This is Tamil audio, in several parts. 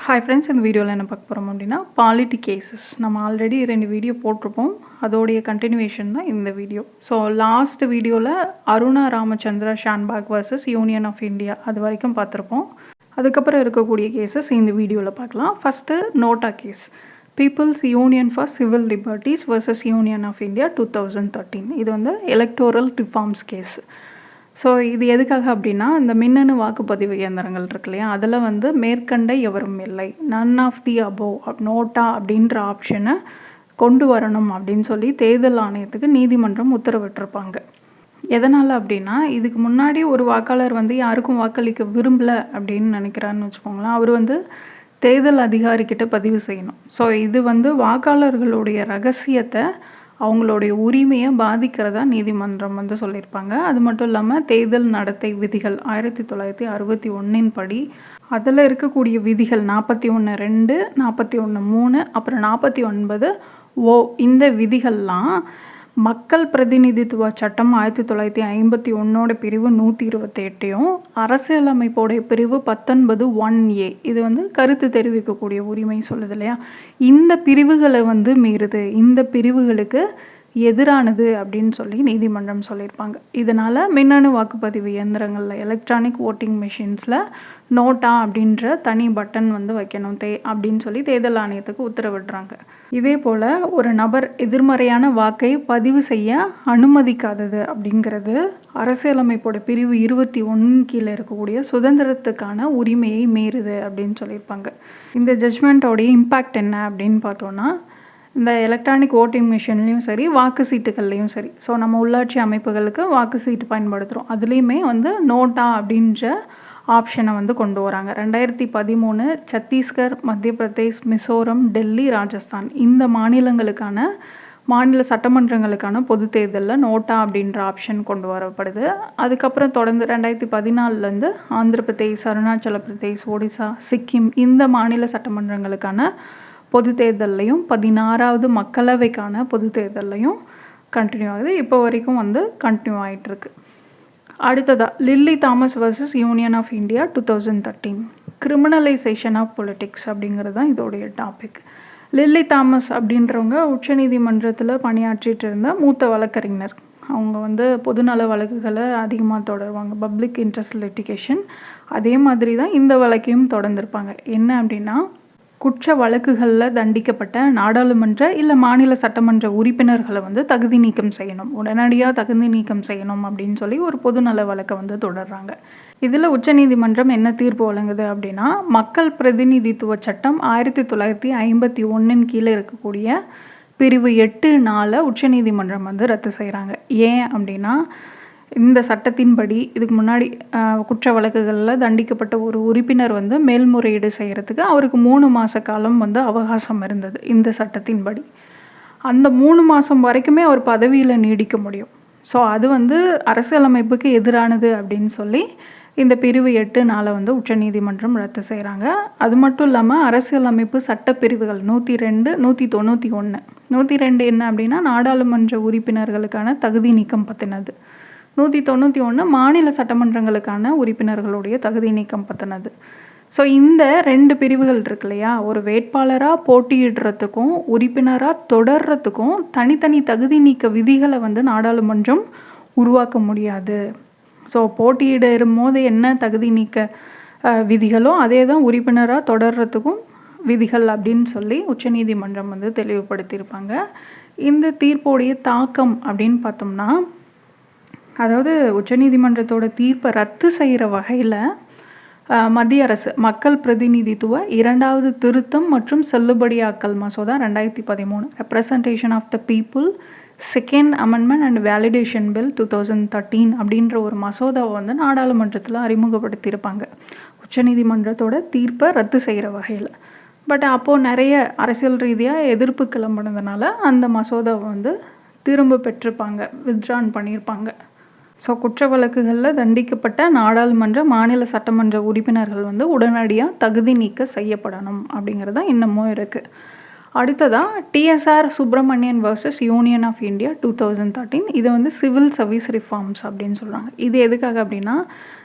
ஹாய் ஃப்ரெண்ட்ஸ், இந்த வீடியோவில் என்ன பார்க்க போகிறோம் அப்படின்னா பாலிட்டி கேசஸ். நம்ம ஆல்ரெடி 2 வீடியோ போட்டிருப்போம். அதோடைய கண்டினியூவேஷன் தான் இந்த வீடியோ. ஸோ லாஸ்ட் வீடியோவில் Aruna Ramachandra Shanbaug versus union of India அது வரைக்கும் பார்த்துருப்போம். அதுக்கப்புறம் இருக்கக்கூடிய கேசஸ் இந்த வீடியோவில் பார்க்கலாம். First NOTA case, people's union for civil liberties versus union of India 2013. இது வந்து எலக்டோரல் ரிஃபார்ம்ஸ் கேஸ். ஸோ இது எதுக்காக அப்படின்னா, இந்த மின்னணு வாக்குப்பதிவு இயந்திரங்கள் இருக்கு இல்லையா, அதில் வந்து மேற்கண்ட எவரும் இல்லை, none of the above NOTA அப்படின்ற ஆப்ஷனை கொண்டு வரணும் அப்படின்னு சொல்லி தேர்தல் ஆணையத்துக்கு நீதிமன்றம் உத்தரவிட்டிருப்பாங்க. எதனால் அப்படின்னா, இதுக்கு முன்னாடி ஒரு வாக்காளர் வந்து யாருக்கும் வாக்களிக்க விரும்பலை அப்படின்னு நினைக்கிறான்னு வச்சுக்கோங்களேன், அவர் வந்து தேர்தல் அதிகாரிக்கிட்ட பதிவு செய்யணும். ஸோ இது வந்து வாக்காளர்களுடைய ரகசியத்தை, அவங்களுடைய உரிமையை பாதிக்கிறதா நீதிமன்றம் வந்து சொல்லியிருப்பாங்க. அது மட்டும் இல்லாமல் தேர்தல் நடத்தை விதிகள் 1961 படி அதில் இருக்கக்கூடிய விதிகள் 41(2), 41(3), அப்புறம் 49(o) இந்த விதிகள்லாம் மக்கள் பிரதிநிதித்துவ சட்டம் 1951 பிரிவு 128 அரசியலமைப்போடைய பிரிவு 19(1)A இது வந்து கருத்து தெரிவிக்கக்கூடிய உரிமை சொல்லுது இல்லையா, இந்த பிரிவுகளை வந்து மீறுது, இந்த பிரிவுகளுக்கு எதிரானது அப்படின்னு சொல்லி நீதிமன்றம் சொல்லியிருப்பாங்க. இதனால் மின்னணு வாக்குப்பதிவு இயந்திரங்களில் எலக்ட்ரானிக் ஓட்டிங் மிஷின்ஸில் நோட்டா அப்படின்ற தனி பட்டன் வந்து வைக்கணும் அப்படின்னு சொல்லி தேர்தல் ஆணையத்துக்கு உத்தரவிடுறாங்க. இதே போல் ஒரு நபர் எதிர்மறையான வாக்கை பதிவு செய்ய அனுமதிக்காதது அப்படிங்கிறது அரசியலமைப்போட பிரிவு 21 கீழே இருக்கக்கூடிய சுதந்திரத்துக்கான உரிமையை மீறுது அப்படின்னு சொல்லியிருப்பாங்க. இந்த ஜட்ஜ்மெண்ட்டோடைய இம்பேக்ட் என்ன அப்படின்னு பார்த்தோன்னா, இந்த எலக்ட்ரானிக் ஓட்டிங் மிஷின்லேயும் சரி, வாக்கு சீட்டுகள்லேயும் சரி, ஸோ நம்ம உள்ளாட்சி அமைப்புகளுக்கு வாக்கு சீட்டு பயன்படுத்துகிறோம், அதுலேயுமே வந்து நோட்டா அப்படின்ற ஆப்ஷனை வந்து கொண்டு வராங்க. 2013 சத்தீஸ்கர், மத்திய பிரதேஷ், மிசோரம், டெல்லி, ராஜஸ்தான் இந்த மாநிலங்களுக்கான மாநில சட்டமன்றங்களுக்கான பொது தேர்தலில் நோட்டா அப்படின்ற ஆப்ஷன் கொண்டு வரப்படுது. அதுக்கப்புறம் தொடர்ந்து 2014 ஆந்திர பிரதேஷ், அருணாச்சல பிரதேஷ், ஒடிசா, சிக்கிம் இந்த மாநில சட்டமன்றங்களுக்கான பொது தேர்தல்லையும் 16வது மக்களவைக்கான பொது தேர்தல்லையும் கண்டினியூ ஆகுது. இப்போ வரைக்கும் வந்து கண்டினியூ ஆகிட்டுருக்கு. அடுத்ததாக Lily Thomas versus union of India 2013, criminalisation of politics அப்படிங்கிறது தான் இதோடைய டாபிக். லில்லி தாமஸ் அப்படின்றவங்க உச்சநீதிமன்றத்தில் பணியாற்றிட்டு இருந்த மூத்த வழக்கறிஞர். அவங்க வந்து பொதுநல வழக்குகளை அதிகமாக தொடருவாங்க, பப்ளிக் இன்ட்ரெஸ்ட் லிட்டிகேஷன். அதே மாதிரி தான் இந்த வழக்கையும் தொடர்ந்துருப்பாங்க. என்ன அப்படின்னா, குற்ற வழக்குகளில் தண்டிக்கப்பட்ட நாடாளுமன்ற இல்லை மாநில சட்டமன்ற உறுப்பினர்களை வந்து தகுதி நீக்கம் செய்யணும், உடனடியாக தகுதி நீக்கம் செய்யணும் அப்படின்னு சொல்லி ஒரு பொதுநல வழக்கை வந்து தொடர்றாங்க. இதில் உச்சநீதிமன்றம் என்ன தீர்ப்பு வழங்குது அப்படின்னா, மக்கள் பிரதிநிதித்துவ சட்டம் 1951 கீழே இருக்கக்கூடிய பிரிவு 8(4) உச்சநீதிமன்றம் வந்து ரத்து செய்கிறாங்க. ஏன் அப்படின்னா, இந்த சட்டத்தின்படி இதுக்கு முன்னாடி குற்ற வழக்குகளில் தண்டிக்கப்பட்ட ஒரு உறுப்பினர் வந்து மேல்முறையீடு செய்கிறதுக்கு அவருக்கு 3 மாத காலம் வந்து அவகாசம் இருந்தது இந்த சட்டத்தின்படி. அந்த 3 மாதம் வரைக்குமே அவர் பதவியில் நீடிக்க முடியும். ஸோ அது வந்து அரசியலமைப்புக்கு எதிரானது அப்படின்னு சொல்லி இந்த பிரிவு 8(4) வந்து உச்சநீதிமன்றம் ரத்து செய்கிறாங்க. அது மட்டும் இல்லாமல் அரசியலமைப்பு சட்டப்பிரிவுகள் 102, 191. 102 என்ன அப்படின்னா, நாடாளுமன்ற உறுப்பினர்களுக்கான தகுதி நீக்கம் பற்றினது. 191 மாநில சட்டமன்றங்களுக்கான உறுப்பினர்களுடைய தகுதி நீக்கம் பற்றினது. ஸோ இந்த 2 பிரிவுகள் இருக்கு இல்லையா, ஒரு வேட்பாளராக போட்டியிடுறதுக்கும் உறுப்பினராக தொடர்றதுக்கும் தனித்தனி தகுதி நீக்க விதிகளை வந்து நாடாளுமன்றம் உருவாக்க முடியாது. ஸோ போட்டியிடும் போது என்ன தகுதி நீக்க விதிகளோ அதே தான் உறுப்பினராக தொடர்றதுக்கும் விதிகள் அப்படின்னு சொல்லி உச்சநீதிமன்றம் வந்து தெளிவுபடுத்தியிருப்பாங்க. இந்த தீர்ப்புடைய தாக்கம் அப்படின்னு பார்த்தோம்னா, அதாவது உச்சநீதிமன்றத்தோட தீர்ப்பை ரத்து செய்கிற வகையில் மத்திய அரசு மக்கள் பிரதிநிதித்துவ 2வது திருத்தம் மற்றும் செல்லுபடியாக்கல் மசோதா 2013, representation of the people, 2nd amendment and validation bill 2013 அப்படின்ற ஒரு மசோதாவை வந்து நாடாளுமன்றத்தில் அறிமுகப்படுத்தியிருப்பாங்க உச்சநீதிமன்றத்தோட தீர்ப்பை ரத்து செய்கிற வகையில். பட் அப்போது நிறைய அரசியல் ரீதியாக எதிர்ப்பு கிளம்புனதுனால அந்த மசோதாவை வந்து திரும்ப பெற்றிருப்பாங்க, வித்ட்ரான் பண்ணியிருப்பாங்க. ஸோ குற்ற வழக்குகளில் தண்டிக்கப்பட்ட நாடாளுமன்ற மாநில சட்டமன்ற உறுப்பினர்கள் வந்து உடனடியாக தகுதி நீக்க செய்யப்படணும் அப்படிங்கிறது தான் இன்னமும் இருக்குது. அடுத்ததாக TSR Subramanian versus union of India 2013. இதை வந்து சிவில் சர்வீஸ் ரிஃபார்ம்ஸ் அப்படின்னு சொல்கிறாங்க. இது எதுக்காக அப்படின்னா,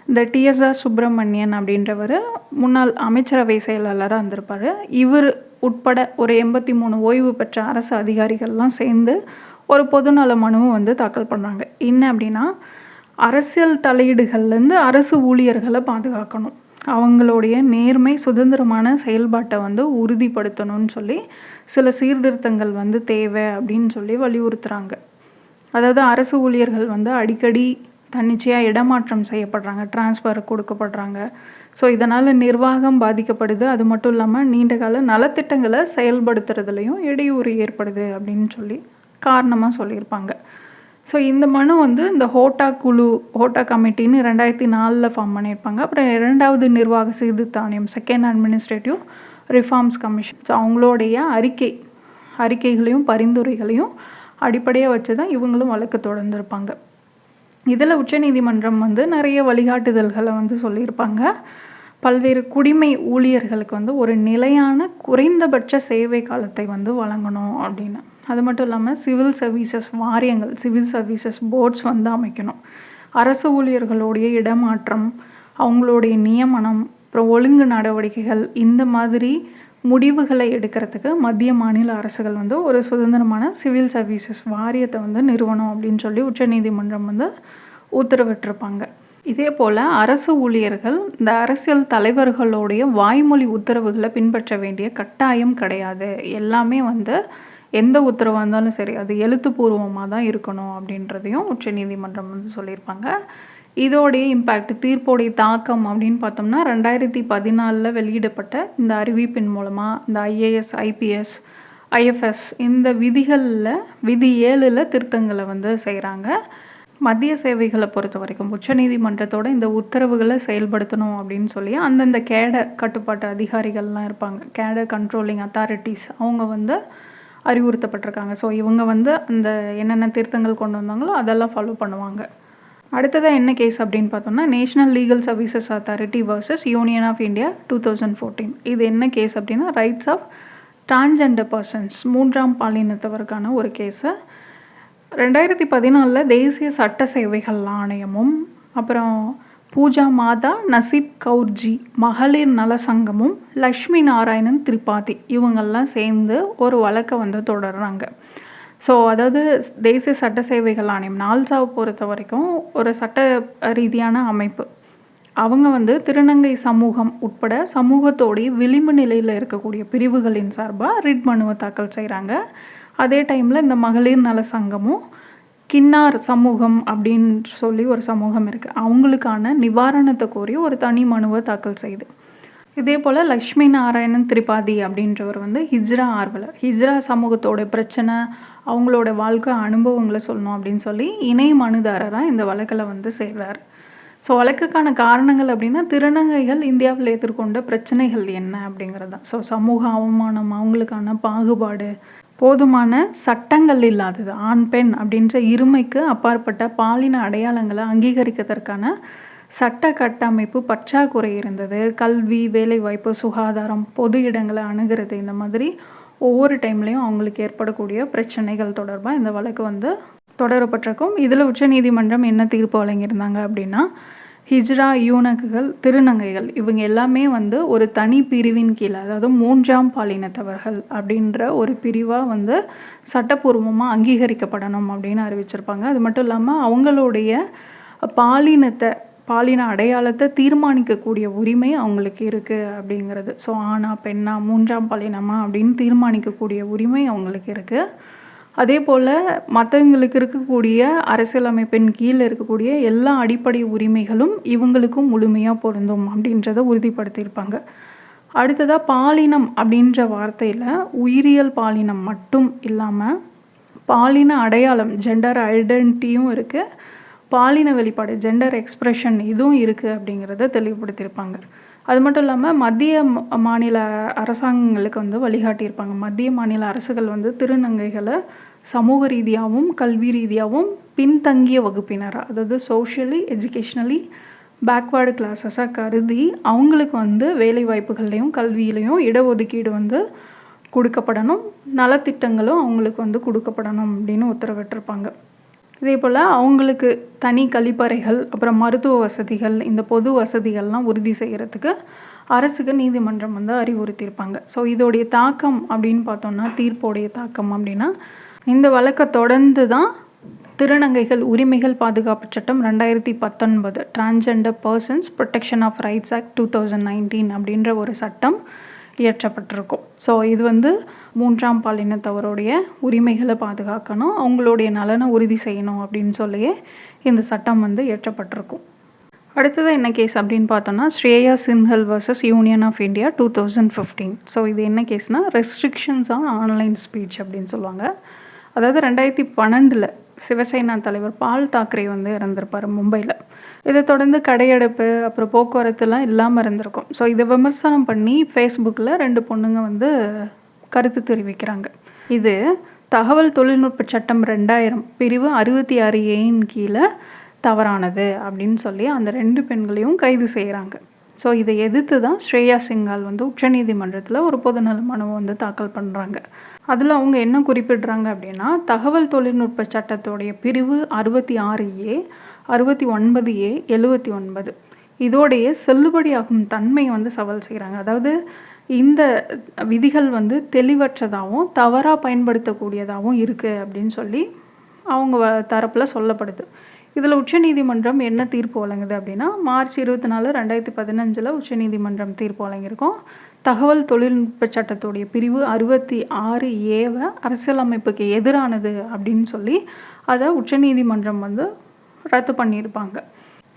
இந்த டிஎஸ்ஆர் சுப்பிரமணியன் அப்படின்றவர் முன்னாள் அமைச்சரவை செயலாளராக இருந்திருப்பார். இவர் உட்பட ஒரு 83 ஓய்வு பெற்ற அரசு அதிகாரிகள்லாம் சேர்ந்து ஒரு பொதுநல மனுவை வந்து தாக்கல் பண்ணுறாங்க. என்ன அப்படின்னா, அரசியல் தலையீடுகள்லேருந்து அரசு ஊழியர்களை பாதுகாக்கணும், அவங்களுடைய நேர்மை சுதந்திரமான செயல்பாட்டை வந்து உறுதிப்படுத்தணும்னு சொல்லி சில சீர்திருத்தங்கள் வந்து தேவை அப்படின்னு சொல்லி வலியுறுத்துகிறாங்க. அதாவது அரசு ஊழியர்கள் வந்து அடிக்கடி தன்னிச்சையாக இடமாற்றம் செய்யப்படுறாங்க, டிரான்ஸ்ஃபர் கொடுக்கப்படுறாங்க. ஸோ இதனால் நிர்வாகம் பாதிக்கப்படுது. அது மட்டும் இல்லாமல் நீண்டகால நலத்திட்டங்களை செயல்படுத்துறதுலையும் இடையூறு ஏற்படுது அப்படின்னு சொல்லி காரணமாக சொல்லியிருப்பாங்க. ஸோ இந்த மனு வந்து இந்த ஹோட்டா கமிட்டின்னு 2004 ஃபார்ம் பண்ணியிருப்பாங்க. அப்புறம் 2வது நிர்வாக சீர்திருத்த ஆணையம், second administrative reforms commission. So அவங்களுடைய அறிக்கைகளையும் பரிந்துரைகளையும் அடிப்படையாக வச்சு தான் இவங்களும் வழக்கு தொடர்ந்துருப்பாங்க. இதில் உச்சநீதிமன்றம் வந்து நிறைய வழிகாட்டுதல்களை வந்து சொல்லியிருப்பாங்க. பல்வேறு குடிமை ஊழியர்களுக்கு வந்து ஒரு நிலையான குறைந்தபட்ச சேவை காலத்தை வந்து வழங்கணும் அப்படின்னு. அது மட்டும் இல்லாமல் சிவில் சர்வீசஸ் வாரியங்கள், சிவில் சர்வீசஸ் போர்ட்ஸ் வந்து அமைக்கணும். அரசு ஊழியர்களுடைய இடமாற்றம், அவங்களுடைய நியமனம், அப்புறம் ஒழுங்கு நடவடிக்கைகள், இந்த மாதிரி முடிவுகளை எடுக்கிறதுக்கு மத்திய மாநில அரசுகள் வந்து ஒரு சுதந்திரமான சிவில் சர்வீசஸ் வாரியத்தை வந்து நிறுவனம் அப்படின்னு சொல்லி உச்சநீதிமன்றம் வந்து உத்தரவிட்டிருப்பாங்க. இதே போல் அரசு ஊழியர்கள் இந்த அரசியல் தலைவர்களுடைய வாய்மொழி உத்தரவுகளை பின்பற்ற வேண்டிய கட்டாயம் கிடையாது. எல்லாமே வந்து எந்த உத்தரவாக இருந்தாலும் சரி அது எழுத்துப்பூர்வமாக தான் இருக்கணும் அப்படின்றதையும் உச்சநீதிமன்றம் வந்து சொல்லியிருப்பாங்க. இதோடைய இம்பேக்ட், தீர்ப்போடைய தாக்கம் அப்படின்னு பார்த்தோம்னா 2014 வெளியிடப்பட்ட இந்த அறிவிப்பின் மூலமாக இந்த ஐஏஎஸ், ஐபிஎஸ், ஐஎஃப்எஸ் இந்த விதி 7 திருத்தங்களை வந்து செய்கிறாங்க. மத்திய சேவைகளை பொறுத்த வரைக்கும் உச்சநீதிமன்றத்தோட இந்த உத்தரவுகளை செயல்படுத்தணும் அப்படின்னு சொல்லி அந்தந்த கேடர் கட்டுப்பாட்டு அதிகாரிகள்லாம் இருப்பாங்க, கேடர் கண்ட்ரோலிங் அத்தாரிட்டிஸ், அவங்க வந்து அறிவுறுத்தப்பட்டிருக்காங்க. ஸோ இவங்க வந்து அந்த என்னென்ன திருத்தங்கள் கொண்டு வந்தாங்களோ அதெல்லாம் ஃபாலோ பண்ணுவாங்க. அடுத்ததாக என்ன கேஸ் அப்படின்னு பார்த்தோம்னா, national legal services authority versus union of India 2014. இது என்ன கேஸ் அப்படின்னா, ரைட்ஸ் ஆஃப் டிரான்ஸ்ஜெண்டர் பர்சன்ஸ், 3ஆம் பாலினத்தவருக்கான ஒரு கேஸை 2014 தேசிய சட்ட சேவைகள் ஆணையமும் அப்புறம் பூஜா மாதா நசீப் கௌர்ஜி மகளிர் நல சங்கமும் லக்ஷ்மி நாராயணன் திரிபாதி இவங்கெல்லாம் சேர்ந்து ஒரு வழக்கை வந்து தொடர்றாங்க. ஸோ அதாவது தேசிய சட்ட சேவைகள் ஆணையம் நால்சாவை பொறுத்த வரைக்கும் ஒரு சட்ட ரீதியான அமைப்பு. அவங்க வந்து திருநங்கை சமூகம் உட்பட சமூகத்தோடைய விளிம்பு நிலையில் இருக்கக்கூடிய பிரிவுகளின் சார்பாக ரிட் மனுவை தாக்கல் செய்கிறாங்க. அதே டைமில் இந்த மகளிர் நல சங்கமும் கின்னார் சமூகம் அப்படின்னு சொல்லி ஒரு சமூகம் இருக்குது, அவங்களுக்கான நிவாரணத்தை கோரி ஒரு தனி மனுவை தாக்கல் செய்யுது. இதே போல் லக்ஷ்மி நாராயணன் திரிபாதி அப்படின்றவர் வந்து ஹிஜ்ரா ஆர்வலர், ஹிஜ்ரா சமூகத்தோட பிரச்சனை, அவங்களோட வாழ்க்கை அனுபவங்களை சொல்லணும் அப்படின்னு சொல்லி இணை மனுதாரராக இந்த வழக்கில் வந்து சேர்றார். ஸோ வழக்குக்கான காரணங்கள் அப்படின்னா, திருநங்கைகள் இந்தியாவில் எதிர்கொண்ட பிரச்சனைகள் என்ன அப்படிங்கிறது தான். ஸோ சமூக அவமானம், அவங்களுக்கான பாகுபாடு, போதுமான சட்டங்கள் இல்லாதது, ஆண் பெண் அப்படின்ற இருமைக்கு அப்பாற்பட்ட பாலின அடையாளங்களை அங்கீகரிக்கிறதற்கான சட்ட கட்டமைப்பு பற்றாக்குறை இருந்தது, கல்வி, வேலைவாய்ப்பு, சுகாதாரம், பொது இடங்களை அணுகிறது, இந்த மாதிரி ஒவ்வொரு டைம்லேயும் அவங்களுக்கு ஏற்படக்கூடிய பிரச்சனைகள் தொடர்பாக இந்த வழக்கு வந்து தொடரப்பட்டிருக்கும். இதில் உச்சநீதிமன்றம் என்ன தீர்ப்பு வழங்கியிருந்தாங்க அப்படின்னா, ஹிஜ்ரா யூனக்குகள், திருநங்கைகள் இவங்க எல்லாமே வந்து ஒரு தனி பிரிவின் கீழே, அதாவது 3ஆம் பாலினத்தவர்கள் அப்படின்ற ஒரு பிரிவாக வந்து சட்டப்பூர்வமாக அங்கீகரிக்கப்படணும் அப்படின்னு அறிவிச்சிருப்பாங்க. அது மட்டும் இல்லாமல் அவங்களுடைய பாலின அடையாளத்தை தீர்மானிக்கக்கூடிய உரிமை அவங்களுக்கு இருக்குது அப்படிங்கிறது. ஸோ ஆணா பெண்ணா 3ஆம் பாலினமா அப்படின்னு தீர்மானிக்கக்கூடிய உரிமை அவங்களுக்கு இருக்குது. அதே போல் மற்றவங்களுக்கு இருக்கக்கூடிய அரசியலமைப்பின் கீழே இருக்கக்கூடிய எல்லா அடிப்படை உரிமைகளும் இவங்களுக்கும் முழுமையாக பொருந்தும் அப்படின்றத உறுதிப்படுத்தியிருப்பாங்க. அடுத்ததாக பாலினம் அப்படின்ற வார்த்தையில் உயிரியல் பாலினம் மட்டும் இல்லாமல் பாலின அடையாளம், ஜெண்டர் ஐடென்டிட்டியும் இருக்குது, பாலின வெளிப்பாடு, ஜெண்டர் எக்ஸ்ப்ரெஷன் இதுவும் இருக்குது அப்படிங்கிறத தெளிவுபடுத்தியிருப்பாங்க. அது மட்டும் இல்லாமல் மத்திய மாநில அரசாங்கங்களுக்கு வந்து வழிகாட்டியிருப்பாங்க. மத்திய மாநில அரசுகள் வந்து திருநங்கைகளை சமூக ரீதியாகவும் கல்வி ரீதியாகவும் பின்தங்கிய வகுப்பினராக, அதாவது சோஷியலி எஜுகேஷ்னலி பேக்வேர்டு கிளாஸஸாக கருதி அவங்களுக்கு வந்து வேலை வாய்ப்புகள்லையும் கல்வியிலையும் இடஒதுக்கீடு வந்து கொடுக்கப்படணும், நலத்திட்டங்களும் அவங்களுக்கு வந்து கொடுக்கப்படணும் அப்படின்னு உத்தரவிட்டிருப்பாங்க. இதே போல் அவங்களுக்கு தனி கழிப்பறைகள், அப்புறம் மருத்துவ வசதிகள், இந்த பொது வசதிகள்லாம் உறுதி செய்கிறதுக்கு அரசுக்கு நீதிமன்றம் வந்து அறிவுறுத்தியிருப்பாங்க. ஸோ இதோடைய தாக்கம் அப்படின்னு பார்த்தோம்னா, தீர்ப்போடைய தாக்கம் அப்படின்னா, இந்த வழக்கை தொடர்ந்து தான் திருநங்கைகள் உரிமைகள் பாதுகாப்பு சட்டம் 2019 transgender persons protection of rights act 2019 அப்படின்ற ஒரு சட்டம் இயற்றப்பட்டிருக்கும். ஸோ இது வந்து 3ஆம் பாலினத்தவருடைய உரிமைகளை பாதுகாக்கணும், அவங்களுடைய நலனை உறுதி செய்யணும் அப்படின்னு சொல்லியே இந்த சட்டம் வந்து இயற்றப்பட்டிருக்கும். அடுத்தது என்ன கேஸ் அப்படின்னு பார்த்தோன்னா, Shreya Singhal versus union of India 2015. So இது என்ன கேஸ்னால், ரெஸ்ட்ரிக்ஷன்ஸ் ஆன் ஆன்லைன் ஸ்பீச் அப்படின்னு சொல்லுவாங்க. அதாவது 2012 சிவசேனா தலைவர் பால் தாக்கரே வந்து இறந்திருப்பார் மும்பையில். இதை தொடர்ந்து கடையடைப்பு, அப்புறம் போக்குவரத்துலாம் இல்லாமல் இருந்திருக்கும். ஸோ இதை விமர்சனம் பண்ணி ஃபேஸ்புக்கில் 2 பொண்ணுங்க வந்து கருத்து தெரிவிக்கிறாங்க. இது தகவல் தொழில்நுட்ப சட்டம் 2000 பிரிவு 66A கீழே தவறானது அப்படின்னு சொல்லி அந்த 2 பெண்களையும் கைது செய்கிறாங்க. ஸோ இதை எதிர்த்து தான் ஸ்ரேயா சிங்கால் வந்து உச்சநீதிமன்றத்தில் ஒரு பொதுநல மனுவை வந்து தாக்கல் பண்ணுறாங்க. அதில் அவங்க என்ன குறிப்பிடுறாங்க அப்படின்னா, தகவல் தொழில்நுட்ப சட்டத்தோடைய பிரிவு 66A, 69A, 79 இதோடைய செல்லுபடியாகும் தன்மையை வந்து சவால் செய்கிறாங்க. அதாவது இந்த விதிகள் வந்து தெளிவற்றதாகவும் தவறாக பயன்படுத்தக்கூடியதாகவும் இருக்குது அப்படின்னு சொல்லி அவங்க தரப்பில் சொல்லப்படுது. இதில் உச்சநீதிமன்றம் என்ன தீர்ப்பு வழங்குது அப்படின்னா, மார்ச் 24, 2015 உச்சநீதிமன்றம் தீர்ப்பு வழங்கியிருக்கோம். தகவல் தொழில்நுட்ப சட்டத்துடைய பிரிவு 66A அரசியலமைப்புக்கு எதிரானது அப்படின்னு சொல்லி அதை உச்சநீதிமன்றம் வந்து ரத்து பண்ணியிருப்பாங்க.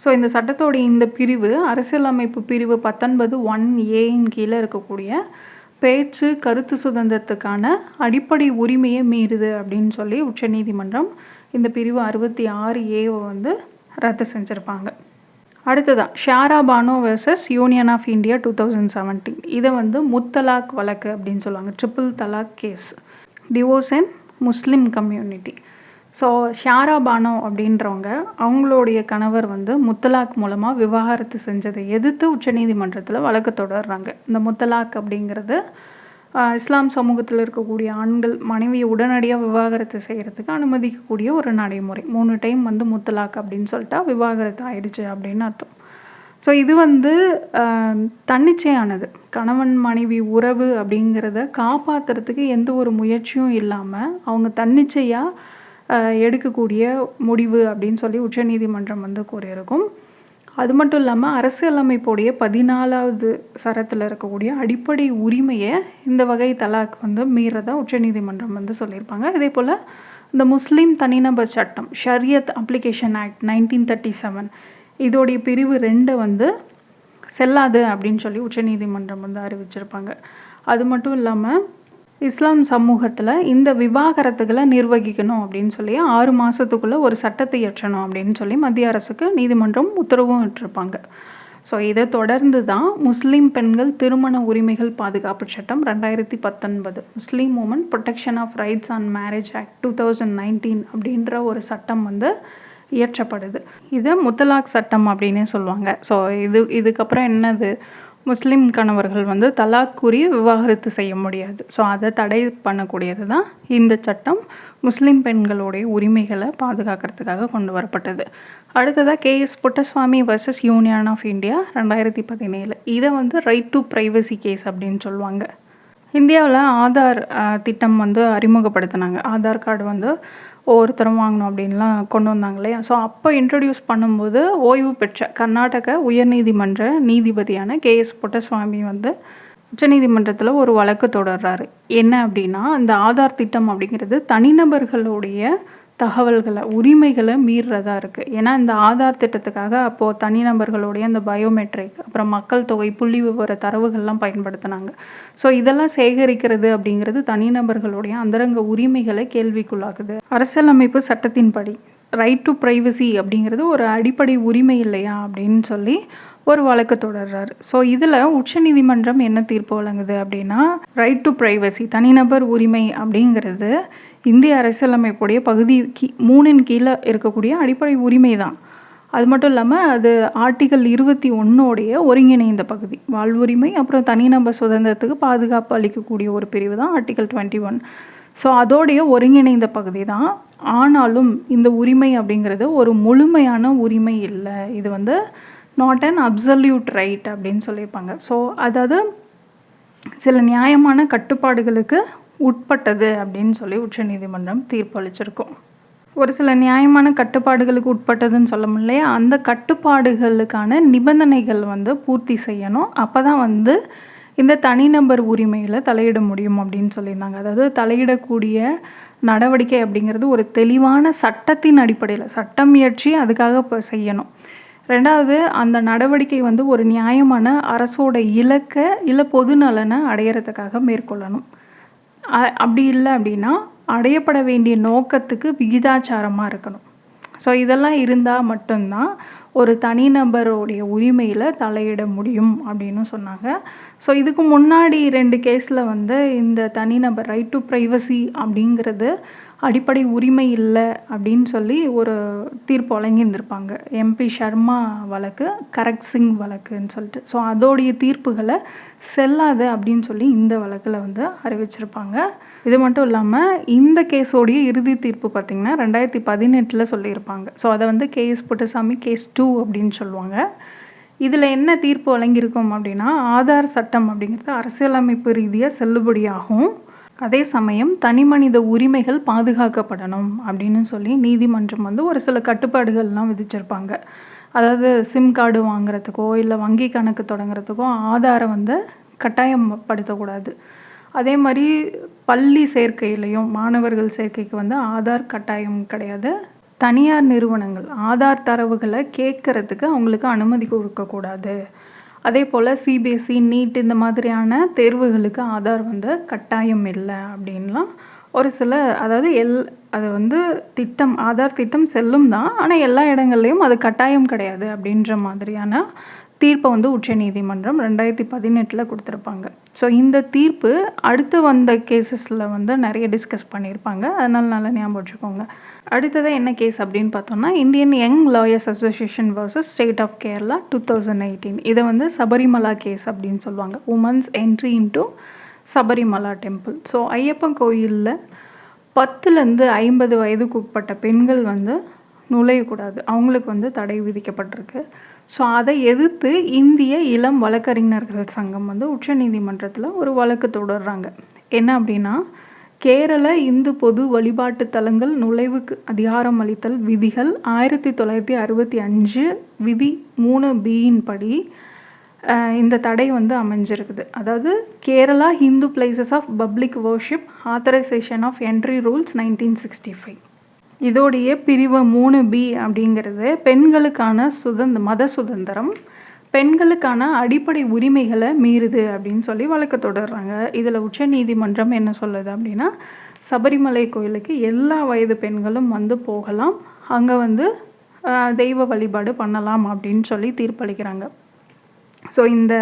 ஸோ இந்த சட்டத்தோடைய இந்த பிரிவு அரசியலமைப்பு பிரிவு 19(1)A கீழே இருக்கக்கூடிய பேச்சு கருத்து சுதந்திரத்துக்கான அடிப்படை உரிமையை மீறுது அப்படின்னு சொல்லி உச்சநீதிமன்றம் இந்த பிரிவு 66A வந்து ரத்து செஞ்சுருப்பாங்க. அடுத்ததான் Shayara Bano versus union of India 2017. இதை வந்து முத்தலாக் வழக்கு அப்படின்னு சொல்லுவாங்க. Triple talaq case, divorce and Muslim community. So Shayara Bano அப்படின்றவங்க அவங்களுடைய கணவர் வந்து முத்தலாக் மூலமாக விவாகரத்து செஞ்சதை எதிர்த்து உச்சநீதிமன்றத்தில் வழக்கு தொடர்றாங்க. இந்த முத்தலாக் அப்படிங்கிறது இஸ்லாம் சமூகத்தில் இருக்கக்கூடிய ஆண்கள் மனைவியை உடனடியாக விவாகரத்து செய்கிறதுக்கு அனுமதிக்கக்கூடிய ஒரு நடைமுறை. 3 டைம் வந்து முத்தலாக் அப்படின்னு சொல்லிட்டா விவாகரத்து ஆயிடுச்சு அப்படின்னு அர்த்தம். ஸோ இது வந்து தன்னிச்சையானது. கணவன் மனைவி உறவு அப்படிங்கிறத காப்பாற்றுறதுக்கு எந்த ஒரு முயற்சியும் இல்லாமல் அவங்க தன்னிச்சையாக எடுக்கக்கூடிய முடிவு அப்படின்னு சொல்லி உச்சநீதிமன்றம் வந்து கூறியிருக்கும். அது மட்டும் இல்லாமல் அரசியலமைப்புடைய 14வது சரத்தில் இருக்கக்கூடிய அடிப்படை உரிமையை இந்த வகை தலாக் வந்து மீறதான் உச்சநீதிமன்றம் வந்து சொல்லியிருப்பாங்க. இதே போல் இந்த முஸ்லீம் தனிநபர் சட்டம் ஷரியத் அப்ளிகேஷன் ஆக்ட் 1937 இதோடைய பிரிவு 2 வந்து செல்லாது அப்படின்னு சொல்லி உச்சநீதிமன்றம் வந்து அறிவிச்சிருப்பாங்க. அது மட்டும் இல்லாமல் இஸ்லாம் சமூகத்தில் இந்த விவாகரத்துகளை நிர்வகிக்கணும் அப்படின்னு சொல்லி 6 மாதத்துக்குள்ளே ஒரு சட்டத்தை இயற்றணும் அப்படின்னு சொல்லி மத்திய அரசுக்கு நீதிமன்றம் உத்தரவும் இட்டிருப்பாங்க. ஸோ இதை தொடர்ந்து தான் முஸ்லீம் பெண்கள் திருமண உரிமைகள் பாதுகாப்பு சட்டம் 2019 Muslim woman protection of rights on marriage act 2019 அப்படின்ற ஒரு சட்டம் வந்து இயற்றப்படுது. இது முத்தலாக் சட்டம் அப்படின்னே சொல்லுவாங்க. ஸோ இதுக்கப்புறம் என்னது, முஸ்லீம் கணவர்கள் வந்து தலாக் கூறி விவாகரத்து செய்ய முடியாது. ஸோ அதை தடை பண்ணக்கூடியது தான் இந்த சட்டம். முஸ்லீம் பெண்களுடைய உரிமைகளை பாதுகாக்கிறதுக்காக கொண்டு வரப்பட்டது. அடுத்ததாக KS Puttaswamy versus union of India 2017. இதை வந்து ரைட் டு ப்ரைவசி கேஸ் அப்படின்னு சொல்லுவாங்க. இந்தியாவில் ஆதார் திட்டம் வந்து அறிமுகப்படுத்தினாங்க. ஆதார் கார்டு வந்து ஒவ்வொருத்தரும் வாங்கணும் அப்படின்லாம் கொண்டு வந்தாங்க இல்லையா. ஸோ அப்போ இன்ட்ரடியூஸ் பண்ணும்போது ஓய்வு பெற்ற கர்நாடக உயர்நீதிமன்ற நீதிபதியான கேஎஸ் புட்டஸ்வாமி வந்து உச்சநீதிமன்றத்தில் ஒரு வழக்கு தொடர்றாரு. என்ன அப்படின்னா, இந்த ஆதார் திட்டம் அப்படிங்கிறது தனிநபர்களுடைய தகவல்களை உரிமைகளை மீறுறதா இருக்குது. ஏன்னா இந்த ஆதார் திட்டத்துக்காக அப்போது தனிநபர்களுடைய அந்த பயோமெட்ரிக், அப்புறம் மக்கள் தொகை புள்ளி விவர தரவுகள்லாம் பயன்படுத்தினாங்க. ஸோ இதெல்லாம் சேகரிக்கிறது அப்படிங்கிறது தனிநபர்களுடைய அந்தரங்க உரிமைகளை கேள்விக்குள்ளாக்குது. அரசியலமைப்பு சட்டத்தின்படி ரைட் டு ப்ரைவசி அப்படிங்கிறது ஒரு அடிப்படை உரிமை இல்லையா அப்படின்னு சொல்லி ஒரு வழக்கு தொடர்றாரு. ஸோ இதில் உச்சநீதிமன்றம் என்ன தீர்ப்பு வழங்குது அப்படின்னா, ரைட் டு ப்ரைவசி தனிநபர் உரிமை அப்படிங்கிறது இந்திய அரசியலமைப்புடைய பகுதி 3 கீழே இருக்கக்கூடிய அடிப்படை உரிமை தான். அது மட்டும் இல்லாமல் அது ஆர்டிகல் 21 ஒருங்கிணைந்த பகுதி. வாழ்வுரிமை அப்புறம் தனிநபர் சுதந்திரத்துக்கு பாதுகாப்பு அளிக்கக்கூடிய ஒரு பிரிவு தான் ஆர்டிகல் 21. ஸோ அதோடைய ஒருங்கிணைந்த பகுதி தான். ஆனாலும் இந்த உரிமை அப்படிங்கிறது ஒரு முழுமையான உரிமை இல்லை. இது வந்து நாட் அன் அப்சல்யூட் ரைட் அப்படின்னு சொல்லியிருப்பாங்க. ஸோ அதாவது சில நியாயமான கட்டுப்பாடுகளுக்கு உட்பட்டது அப்படின்னு சொல்லி உச்சநீதிமன்றம் தீர்ப்பு அளிச்சிருக்கும். ஒரு சில நியாயமான கட்டுப்பாடுகளுக்கு உட்பட்டதுன்னு சொல்ல முடியலையா, அந்த கட்டுப்பாடுகளுக்கான நிபந்தனைகள் வந்து பூர்த்தி செய்யணும். அப்போ தான் வந்து இந்த தனிநபர் உரிமையில் தலையிட முடியும் அப்படின்னு சொல்லியிருந்தாங்க. அதாவது தலையிடக்கூடிய நடவடிக்கை அப்படிங்கிறது ஒரு தெளிவான சட்டத்தின் அடிப்படையில் சட்டம் இயற்றி அதுக்காக இப்போ செய்யணும். ரெண்டாவது, அந்த நடவடிக்கை வந்து ஒரு நியாயமான அரசோட இலக்கை இல்லை பொது நலனை அடையிறதுக்காக மேற்கொள்ளணும். அப்படி இல்லை அப்படின்னா அடையப்பட வேண்டிய நோக்கத்துக்கு விகிதாச்சாரமாக இருக்கணும். ஸோ இதெல்லாம் இருந்தால் மட்டும்தான் ஒரு தனிநபருடைய உரிமையில் தலையிட முடியும் அப்படின்னு சொன்னாங்க. ஸோ இதுக்கு முன்னாடி 2 கேஸில் வந்து இந்த தனிநபர் ரைட் டு ப்ரைவசி அப்படிங்கிறது அடிப்படை உரிமை இல்லை அப்படின்னு சொல்லி ஒரு தீர்ப்பு வழங்கியிருந்திருப்பாங்க. எம்பி சர்மா வழக்கு, கரக் சிங் வழக்குன்னு சொல்லிட்டு. ஸோ அதோடைய தீர்ப்புகளை செல்லாது அப்படின்னு சொல்லி இந்த வழக்கில் வந்து அறிவிச்சிருப்பாங்க. இது மட்டும் இல்லாமல் இந்த கேஸோடைய இறுதி தீர்ப்பு பார்த்திங்கன்னா 2018 சொல்லியிருப்பாங்க. ஸோ அதை வந்து கேஎஸ் புட்டசாமி கேஸ் 2 அப்படின்னு சொல்லுவாங்க. இதில் என்ன தீர்ப்பு வழங்கியிருக்கோம் அப்படின்னா, ஆதார் சட்டம் அப்படிங்கிறது அரசியலமைப்பு ரீதியாக செல்லுபடியாகும். அதே சமயம் தனிமனித உரிமைகள் பாதுகாக்கப்படணும் அப்படின்னு சொல்லி நீதிமன்றம் வந்து ஒரு சில கட்டுப்பாடுகள்லாம் விதிச்சிருப்பாங்க. அதாவது சிம் கார்டு வாங்குறதுக்கோ இல்லை வங்கி கணக்கு தொடங்குறதுக்கோ ஆதாரை வந்து கட்டாயப்படுத்தக்கூடாது. அதே மாதிரி பள்ளி சேர்க்கையிலையும் மாணவர்கள் சேர்க்கைக்கு வந்து ஆதார் கட்டாயம் கிடையாது. தனியார் நிறுவனங்கள் ஆதார் தரவுகளை கேட்கறதுக்கு அவங்களுக்கு அனுமதி கொடுக்கக்கூடாது. அதே போல் சிபிஎஸ்சி, நீட் இந்த மாதிரியான தேர்வுகளுக்கு ஆதார் வந்து கட்டாயம் இல்லை அப்படின்லாம் ஒரு சில, அதாவது அது வந்து ஆதார் திட்டம் செல்லும் தான், ஆனால் எல்லா இடங்கள்லையும் அது கட்டாயம் கிடையாது அப்படின்ற மாதிரியான தீர்ப்பை வந்து உச்சநீதிமன்றம் 2018 கொடுத்துருப்பாங்க. ஸோ இந்த தீர்ப்பு அடுத்து வந்த கேசஸில் வந்து நிறைய டிஸ்கஸ் பண்ணியிருப்பாங்க. அதனால் நல்லா ஞாபகம் வச்சுக்கோங்க. அடுத்ததாக என்ன கேஸ் அப்படின்னு பார்த்தோம்னா, Indian young lawyers association versus state of Kerala 2018. இதை வந்து சபரிமலா கேஸ் அப்படின்னு சொல்லுவாங்க. Women's entry into Sabarimala temple. So Ayyappan கோயிலில் 10லேருந்து 50 வயதுக்கு உட்பட்ட பெண்கள் வந்து நுழையக்கூடாது. அவங்களுக்கு வந்து தடை விதிக்கப்பட்டிருக்கு. ஸோ அதை எதிர்த்து இந்திய இளம் வழக்கறிஞர்கள் சங்கம் வந்து உச்சநீதிமன்றத்தில் ஒரு வழக்கு தொடர்றாங்க. என்ன அப்படின்னா, கேரள இந்து பொது வழிபாட்டு தலங்கள் நுழைவுக்கு அதிகாரம் அளித்தல் விதிகள் 1965 விதி 3B படி இந்த தடை வந்து அமைஞ்சிருக்குது. அதாவது Kerala Hindu places of public worship authorisation of entry rules 1965. இதோடைய பிரிவு 3B அப்படிங்கிறது பெண்களுக்கான மத சுதந்திரம், பெண்களுக்கான அடிப்படை உரிமைகளை மீறுது அப்படின்னு சொல்லி வழக்கு தொடர்றாங்க. இதில் உச்சநீதிமன்றம் என்ன சொல்லுது அப்படின்னா, சபரிமலை கோயிலுக்கு எல்லா வயது பெண்களும் வந்து போகலாம், அங்கே வந்து தெய்வ வழிபாடு பண்ணலாம் அப்படின்னு சொல்லி தீர்ப்பளிக்கிறாங்க. ஸோ இந்த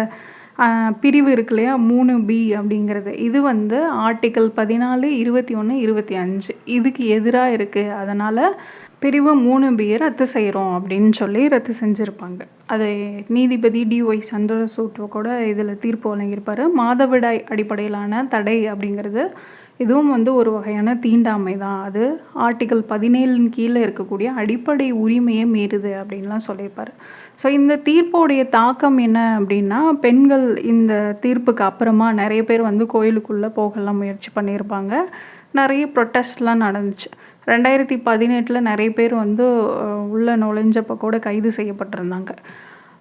பிரிவு இருக்கு இல்லையா 3B அப்படிங்கிறது, இது வந்து ஆர்டிக்கல் 14, 21, 25 இதுக்கு எதிராக இருக்குது. அதனால் பிரிவு 3Bயை ரத்து செய்கிறோம் அப்படின்னு சொல்லி ரத்து செஞ்சுருப்பாங்க. அது நீதிபதி DY சந்திரசூட் கூட இதில் தீர்ப்பு வழங்கியிருப்பார். மாதவிடாய் அடிப்படையிலான தடை அப்படிங்கிறது இதுவும் வந்து ஒரு வகையான தீண்டாமை தான். அது ஆர்டிக்கல் 17 கீழே இருக்கக்கூடிய அடிப்படை உரிமையை மீறுது அப்படின்லாம் சொல்லியிருப்பார். ஸோ இந்த தீர்ப்போடைய தாக்கம் என்ன அப்படின்னா, பெண்கள் இந்த தீர்ப்புக்கு அப்புறமா நிறைய பேர் வந்து கோயிலுக்குள்ளே போகலாம் முயற்சி பண்ணியிருப்பாங்க. நிறைய ப்ரொட்டஸ்ட்லாம் நடந்துச்சு. 2018 நிறைய பேர் வந்து உள்ளே நுழைஞ்சப்போ கூட கைது செய்யப்பட்டிருந்தாங்க.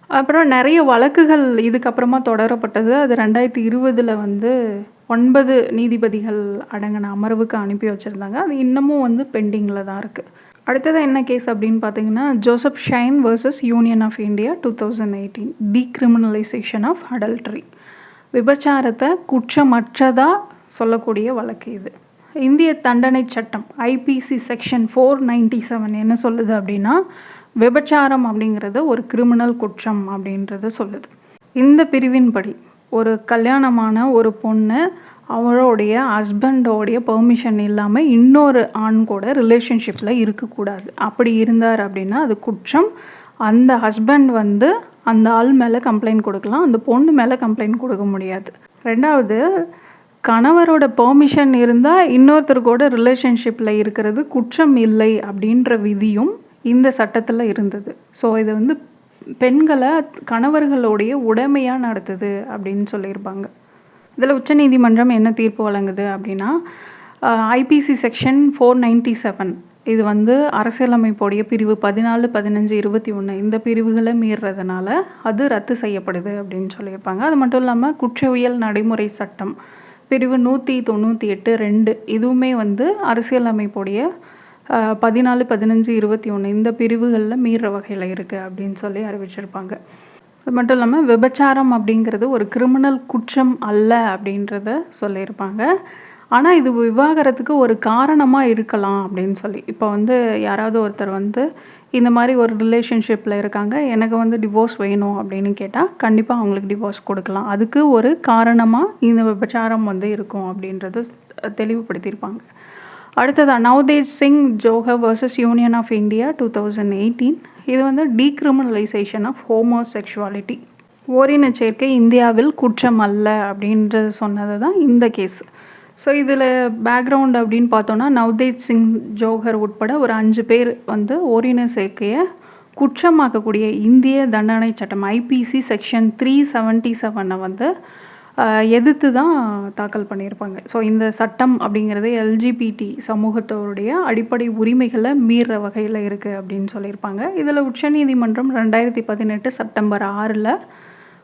அப்புறம் நிறைய வழக்குகள் இதுக்கப்புறமா தொடரப்பட்டது. அது 2020 வந்து 9 நீதிபதிகள் அடங்கின அமர்வுக்கு அனுப்பி வச்சுருந்தாங்க. அது இன்னமும் வந்து பெண்டிங்கில் தான் இருக்குது. அடுத்தது என்ன கேஸ் அப்படின்னு பார்த்தீங்கன்னா, Joseph Shine versus union of India 2018 decriminalisation of adultery. விபச்சாரத்தை குற்றமற்றதாக சொல்லக்கூடிய வழக்கு இது. இந்திய தண்டனை சட்டம் IPC செக்ஷன் 497 என்ன சொல்லுது அப்படின்னா, விபச்சாரம் அப்படிங்கிறது ஒரு கிரிமினல் குற்றம் அப்படின்றத சொல்லுது. இந்த பிரிவின்படி ஒரு கல்யாணமான ஒரு பொண்ணு அவருடைய ஹஸ்பண்டோடைய பெர்மிஷன் இல்லாமல் இன்னொரு ஆண் கூட ரிலேஷன்ஷிப்பில் இருக்கக்கூடாது. அப்படி இருந்தார் அப்படின்னா அது குற்றம். அந்த ஹஸ்பண்ட் வந்து அந்த ஆள் மேலே கம்ப்ளைண்ட் கொடுக்கலாம், அந்த பொண்ணு மேலே கம்ப்ளைண்ட் கொடுக்க முடியாது. ரெண்டாவது, கணவரோட பெர்மிஷன் இருந்தால் இன்னொருத்தர் கூட ரிலேஷன்ஷிப்பில் இருக்கிறது குற்றம் இல்லை அப்படின்ற விதியும் இந்த சட்டத்தில் இருந்தது. ஸோ இது வந்து பெண்களை கணவர்களுடைய உடைமையாக நடத்துது அப்படின்னு சொல்லியிருப்பாங்க. இதில் உச்சநீதிமன்றம் என்ன தீர்ப்பு வழங்குது அப்படின்னா, ஐபிசி செக்ஷன் 497 இது வந்து அரசியலமைப்புடைய பிரிவு 14, 15, 21 இந்த பிரிவுகளை மீறுறதுனால அது ரத்து செய்யப்படுது அப்படின்னு சொல்லியிருப்பாங்க. அது மட்டும் இல்லாமல் குற்றவியல் நடைமுறை சட்டம் பிரிவு 198(2) இதுவுமே வந்து அரசியலமைப்புடைய 14, 15, 21 இந்த பிரிவுகளில் மீறுற வகையில் இருக்குது அப்படின்னு சொல்லி அறிவிச்சிருப்பாங்க. அது மட்டும் இல்லாமல் விபச்சாரம் அப்படிங்கிறது ஒரு கிரிமினல் குற்றம் அல்ல அப்படின்றத சொல்லியிருப்பாங்க. ஆனால் இது விவாகரத்துக்கு ஒரு காரணமாக இருக்கலாம் அப்படின்னு சொல்லி. இப்போ வந்து யாராவது ஒருத்தர் வந்து இந்த மாதிரி ஒரு ரிலேஷன்ஷிப்பில் இருக்காங்க, எனக்கு வந்து டிவோர்ஸ் வேணும் அப்படின்னு கேட்டால் கண்டிப்பாக அவங்களுக்கு டிவோர்ஸ் கொடுக்கலாம். அதுக்கு ஒரு காரணமாக இந்த விபச்சாரம் வந்து இருக்கும் அப்படின்றத தெளிவுபடுத்தியிருப்பாங்க. அடுத்ததாக Navtej Singh Johar versus union of India 2018 இது வந்து டீக்ரிமினலைசேஷன் ஆஃப் ஹோமோசெக்சுவாலிட்டி. ஓரின சேர்க்கை இந்தியாவில் குற்றம் அல்ல அப்படின்றது சொன்னது தான் இந்த கேஸ். ஸோ இதில் பேக்ரவுண்ட் அப்படின்னு பார்த்தோன்னா நவ்தேஜ் சிங் ஜோஹர் உட்பட ஒரு 5 பேர் வந்து ஓரின சேர்க்கையை குற்றமாக்கக்கூடிய இந்திய தண்டனை சட்டம் ஐபிசி செக்ஷன் 377 வந்து எதிர்த்து தான் தாக்கல் பண்ணியிருப்பாங்க. ஸோ இந்த சட்டம் அப்படிங்கிறது எல்ஜிபிடி சமூகத்தோருடைய அடிப்படை உரிமைகளை மீறுற வகையில் இருக்குது அப்படின்னு சொல்லியிருப்பாங்க. இதில் உச்சநீதிமன்றம் 2018 செப்டம்பர் 6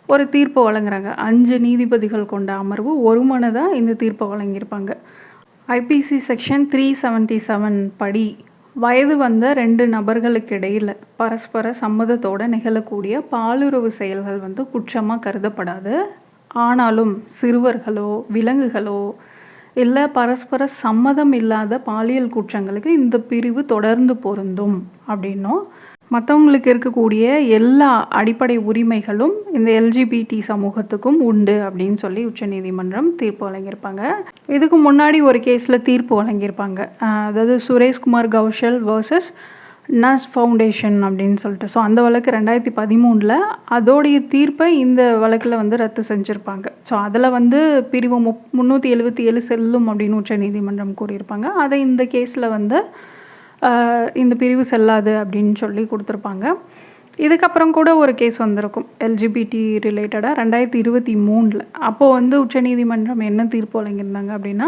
ஒரு தீர்ப்பு வழங்குறாங்க. 5 நீதிபதிகள் கொண்ட அமர்வு ஒருமனதாக இந்த தீர்ப்பை வழங்கியிருப்பாங்க. ஐபிசி செக்ஷன் 377 படி வயது வந்த 2 நபர்களுக்கு இடையில் பரஸ்பர சம்மதத்தோடு நிகழக்கூடிய பாலுறவு செயல்கள் வந்து குற்றமாக கருதப்படாது. ஆனாலும் சிறுவர்களோ விலங்குகளோ இல்லை பரஸ்பர சம்மதம் இல்லாத பாலியல் குற்றங்களுக்கு இந்த பிரிவு தொடர்ந்து பொருந்தும் அப்படின்னும், மற்றவங்களுக்கு இருக்கக்கூடிய எல்லா அடிப்படை உரிமைகளும் இந்த எல்ஜிபிடி சமூகத்துக்கும் உண்டு அப்படின்னு சொல்லி உச்சநீதிமன்றம் தீர்ப்பு வழங்கியிருப்பாங்க. இதுக்கு முன்னாடி ஒரு கேஸில் தீர்ப்பு வழங்கியிருப்பாங்க. அதாவது சுரேஷ்குமார் கௌஷல் வர்சஸ் நஸ் ஃபவுண்டேஷன் அப்படின்னு சொல்லிட்டு. ஸோ அந்த வழக்கு 2013 அதோடைய தீர்ப்பை இந்த வழக்கில் வந்து ரத்து செஞ்சுருப்பாங்க. ஸோ அதில் வந்து பிரிவு 377 செல்லும் அப்படின்னு உச்சநீதிமன்றம் கூறியிருப்பாங்க. அதை இந்த கேஸில் வந்து இந்த பிரிவு செல்லாது அப்படின்னு சொல்லி கொடுத்துருப்பாங்க. இதுக்கப்புறம் கூட ஒரு கேஸ் வந்திருக்கும் எல்ஜிபிடி ரிலேட்டடாக 2023. அப்போது வந்து உச்சநீதிமன்றம் என்ன தீர்ப்பு வழங்கியிருந்தாங்க அப்படின்னா,